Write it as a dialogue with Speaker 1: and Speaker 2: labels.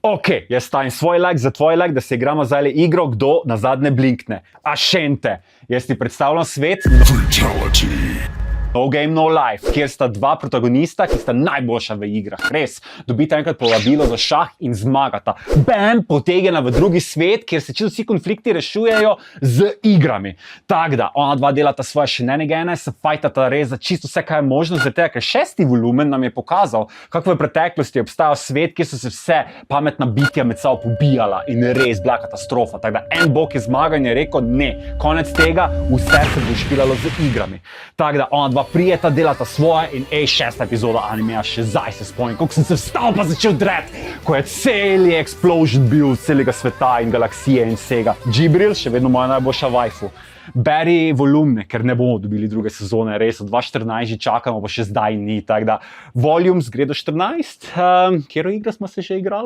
Speaker 1: Ok, jaz stavim svoj like za tvoj like, da se igramo zdaj igro, kdo na zadnje blinkne. Ašente, jaz ti predstavljam svet No Game No Life, kjer sta dva protagonista, ki sta najboljša v igrah. Res, dobita enkrat povabilo za šah in zmagata. Bam, potegnjena v drugi svet, kjer se čisto vsi konflikti rešujejo z igrami. Tako da, ona dva delata svoje shenanigane, se fajtata res za čisto vse, kaj je možno, zato ker 6. volumen nam je pokazal, kako v preteklosti je obstajal svet, kjer so se vse pametna bitja med sabo pobijala in res bila katastrofa. Tako da, en bog je zmagal in je rekel, ne, konec tega, vse se bo špilalo z igrami. Tako da, ona dva prijeta, delata svoje in 6. epizoda animeja še zdaj se spomnim, koliko sem se vstal pa začel dreti, ko je celi explosion bil celega sveta in galaksije in vsega. Džibril, še vedno moja najboljša waifu. Beri volumne, ker ne bomo dobili druge sezone, res od 2014 že čakamo, pa še zdaj ni, tako da Volumes gre do 14. Kjero igro smo se že igrala?